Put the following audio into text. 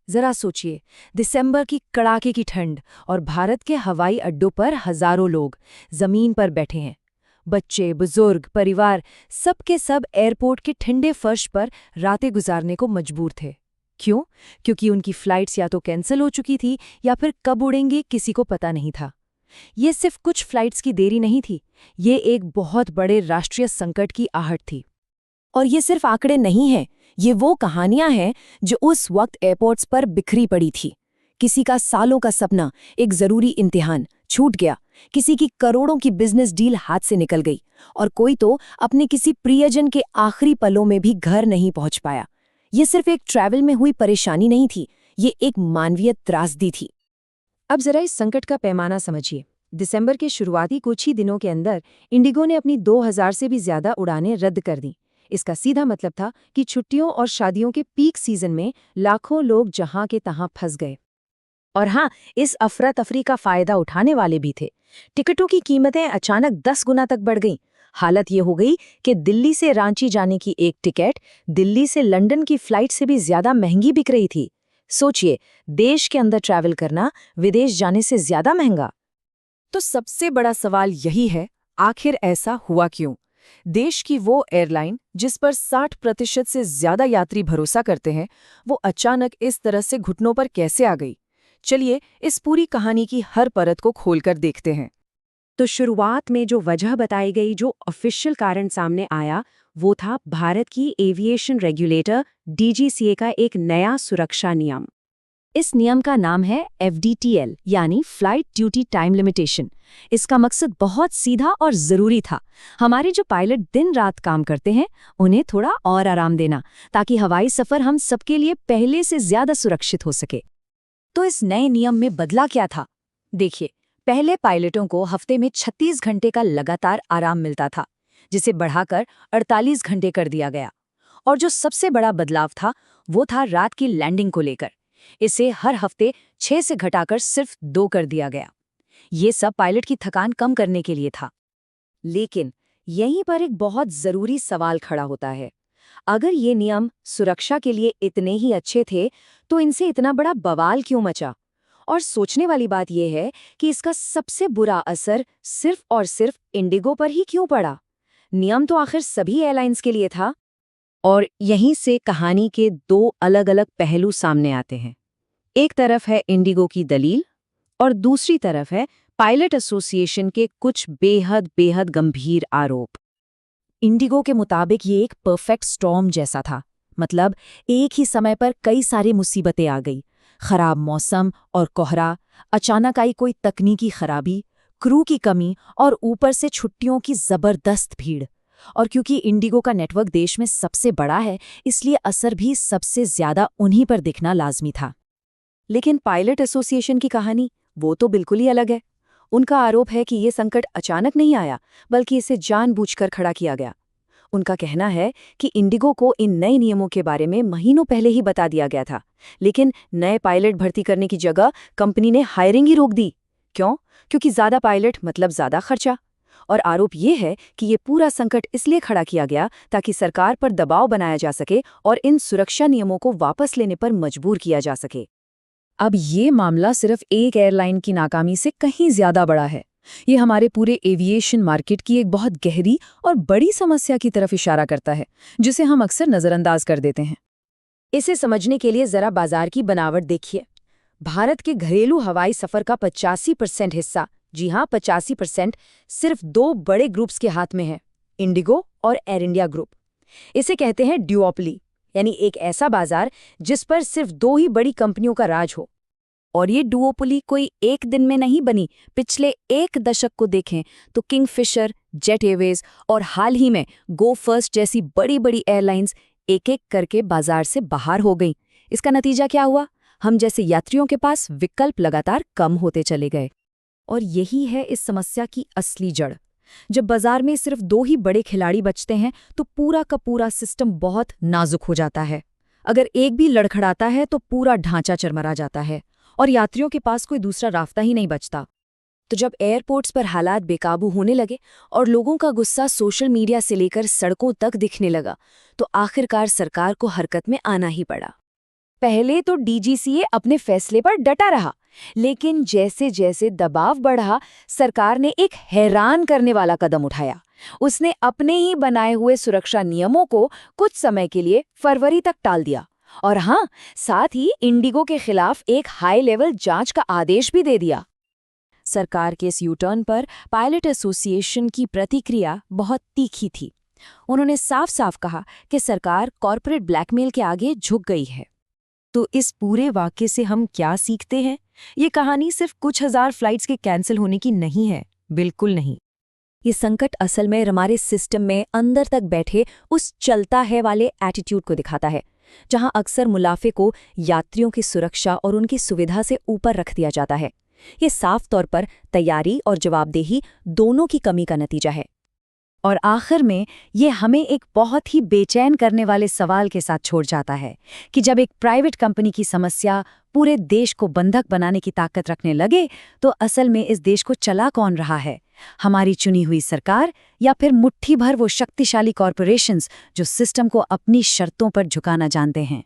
जरा सोचिए, दिसंबर की कड़ाके की ठंड और भारत के हवाई अड्डों पर हजारों लोग जमीन पर बैठे हैं। बच्चे, बुजुर्ग, परिवार, सब के सब एयरपोर्ट के ठंडे फर्श पर रातें गुजारने को मजबूर थे। क्यों? क्योंकि उनकी फ्लाइट्स या तो कैंसिल हो चुकी थी या फिर कब उड़ेंगे किसी को पता नहीं था। ये सिर्फ कुछ फ्लाइट्स की देरी नहीं थी, ये एक बहुत बड़े राष्ट्रीय संकट की आहट थी। और ये सिर्फ आंकड़े नहीं हैं, ये वो कहानियां हैं जो उस वक्त एयरपोर्ट्स पर बिखरी पड़ी थी। किसी का सालों का सपना, एक जरूरी इम्तिहान छूट गया, किसी की करोड़ों की बिजनेस डील हाथ से निकल गई, और कोई तो अपने किसी प्रियजन के आखिरी पलों में भी घर नहीं पहुंच पाया। ये सिर्फ एक ट्रैवल में हुई परेशानी नहीं थी, ये एक मानवीय त्रासदी थी। अब जरा इस संकट का पैमाना समझिए। दिसंबर के शुरुआती कुछ ही दिनों के अंदर इंडिगो ने अपनी 2000 से भी ज्यादा उड़ानें रद्द कर दी। इसका सीधा मतलब था कि छुट्टियों और शादियों के पीक सीजन में लाखों लोग जहां के तहां फंस गए। और हाँ, इस अफरा तफरी का फायदा उठाने वाले भी थे। टिकटों की कीमतें अचानक 10 गुना तक बढ़ गईं। हालत ये हो गई कि दिल्ली से रांची जाने की एक टिकट दिल्ली से लंदन की फ्लाइट से भी ज्यादा महंगी बिक रही थी। सोचिए, देश के अंदर ट्रैवल करना विदेश जाने से ज्यादा महंगा। तो सबसे बड़ा सवाल यही है, आखिर ऐसा हुआ क्यों? देश की वो एयरलाइन जिस पर 60% से ज्यादा यात्री भरोसा करते हैं, वो अचानक इस तरह से घुटनों पर कैसे आ गई? चलिए इस पूरी कहानी की हर परत को खोलकर देखते हैं। तो शुरुआत में जो वजह बताई गई, जो ऑफिशियल कारण सामने आया, वो था भारत की एविएशन रेगुलेटर डीजीसीए का एक नया सुरक्षा नियम। इस नियम का नाम है FDTL, यानी फ्लाइट ड्यूटी टाइम लिमिटेशन। इसका मकसद बहुत सीधा और जरूरी था। हमारे जो पायलट दिन रात काम करते हैं, उन्हें थोड़ा और आराम देना, ताकि हवाई सफर हम सबके लिए पहले से ज्यादा सुरक्षित हो सके। तो इस नए नियम में बदला क्या था? देखिए, पहले पायलटों को हफ्ते में 36 घंटे का लगातार आराम मिलता था, जिसे बढ़ाकर 48 घंटे कर दिया गया। और जो सबसे बड़ा बदलाव था, वो था रात की लैंडिंग को लेकर। इसे हर हफ्ते 6 से घटाकर सिर्फ 2 कर दिया गया। ये सब पायलट की थकान कम करने के लिए था। लेकिन यहीं पर एक बहुत जरूरी सवाल खड़ा होता है। अगर ये नियम सुरक्षा के लिए इतने ही अच्छे थे, तो इनसे इतना बड़ा बवाल क्यों मचा? और सोचने वाली बात यह है कि इसका सबसे बुरा असर सिर्फ और सिर्फ इंडिगो पर ही क्यों पड़ा? नियम तो आखिर सभी एयरलाइंस के लिए था। और यहीं से कहानी के 2 अलग-अलग पहलू सामने आते हैं। एक तरफ है इंडिगो की दलील और दूसरी तरफ है पायलट एसोसिएशन के कुछ बेहद बेहद गंभीर आरोप। इंडिगो के मुताबिक ये एक परफेक्ट स्टॉर्म जैसा था। मतलब एक ही समय पर कई सारी मुसीबतें आ गई। खराब मौसम और कोहरा, अचानक आई कोई तकनीकी खराबी, क्रू की कमी और ऊपर से छुट्टियों की जबरदस्त भीड़। और क्योंकि इंडिगो का नेटवर्क देश में सबसे बड़ा है, इसलिए असर भी सबसे ज्यादा उन्हीं पर दिखना लाजमी था। लेकिन पायलट एसोसिएशन की कहानी वो तो बिल्कुल ही अलग है। उनका आरोप है कि ये संकट अचानक नहीं आया, बल्कि इसे जानबूझकर खड़ा किया गया। उनका कहना है कि इंडिगो को इन नए नियमों के बारे में महीनों पहले ही बता दिया गया था, लेकिन नए पायलट भर्ती करने की जगह कंपनी ने हायरिंग ही रोक दी। क्यों? क्योंकि ज्यादा पायलट मतलब ज्यादा खर्चा। और आरोप ये है कि ये पूरा संकट इसलिए खड़ा किया गया ताकि सरकार पर दबाव बनाया जा सके और इन सुरक्षा नियमों को वापस लेने पर मजबूर किया जा सके। अब ये मामला सिर्फ एक एयरलाइन की नाकामी से कहीं ज्यादा बड़ा है। ये हमारे पूरे एविएशन मार्केट की एक बहुत गहरी और बड़ी समस्या की तरफ इशारा करता है, जिसे हम अक्सर नजरअंदाज कर देते हैं। इसे समझने के लिए जरा बाजार की बनावट देखिए। भारत के घरेलू हवाई सफर का 85% हिस्सा, जी हाँ 85%, सिर्फ 2 बड़े ग्रुप्स के हाथ में है, इंडिगो और एयर इंडिया ग्रुप। इसे कहते हैं ड्यूओपली, यानी एक ऐसा बाजार जिस पर सिर्फ 2 ही बड़ी कंपनियों का राज हो। और ये डुओपोली कोई एक दिन में नहीं बनी। पिछले 1 दशक को देखें तो किंगफिशर, जेट एयरवेज और हाल ही में गो फर्स्ट जैसी बड़ी बड़ी एयरलाइंस एक-एक करके बाजार से बाहर हो गईं। इसका नतीजा क्या हुआ? हम जैसे यात्रियों के पास विकल्प लगातार कम होते चले गए। और यही है इस समस्या की असली जड़। जब बाजार में सिर्फ 2 ही बड़े खिलाड़ी बचते हैं, तो पूरा का पूरा सिस्टम बहुत नाजुक हो जाता है। अगर एक भी लड़खड़ाता है तो पूरा ढांचा चरमरा जाता है और यात्रियों के पास कोई दूसरा रास्ता ही नहीं बचता। तो जब एयरपोर्ट्स पर हालात बेकाबू होने लगे और लोगों का गुस्सा सोशल मीडिया से लेकर सड़कों तक दिखने लगा, तो आखिरकार सरकार को हरकत में आना ही पड़ा। पहले तो डीजीसीए अपने फैसले पर डटा रहा, लेकिन जैसे जैसे दबाव बढ़ा, सरकार ने एक हैरान करने वाला कदम उठाया। उसने अपने ही बनाए हुए सुरक्षा नियमों को कुछ समय के लिए फरवरी तक टाल दिया। और हाँ, साथ ही इंडिगो के खिलाफ एक हाई लेवल जांच का आदेश भी दे दिया। सरकार के इस यूटर्न पर पायलट एसोसिएशन की प्रतिक्रिया बहुत तीखी थी। उन्होंने साफ साफ कहा कि सरकार कॉरपोरेट ब्लैकमेल के आगे झुक गई है। तो इस पूरे वाक्य से हम क्या सीखते हैं? ये कहानी सिर्फ कुछ हजार फ्लाइट्स के कैंसिल होने की नहीं है, बिल्कुल नहीं। ये संकट असल में हमारे सिस्टम में अंदर तक बैठे उस चलता है वाले एटीट्यूड को दिखाता है, जहां अक्सर मुनाफे को यात्रियों की सुरक्षा और उनकी सुविधा से ऊपर रख दिया जाता है। ये साफ तौर पर तैयारी और जवाबदेही दोनों की कमी का नतीजा है। और आखिर में ये हमें एक बहुत ही बेचैन करने वाले सवाल के साथ छोड़ जाता है कि जब एक प्राइवेट कंपनी की समस्या पूरे देश को बंधक बनाने की ताकत रखने लगे, तो असल में इस देश को चला कौन रहा है? हमारी चुनी हुई सरकार या फिर मुट्ठी भर वो शक्तिशाली कॉरपोरेशंस जो सिस्टम को अपनी शर्तों पर झुकाना जानते हैं?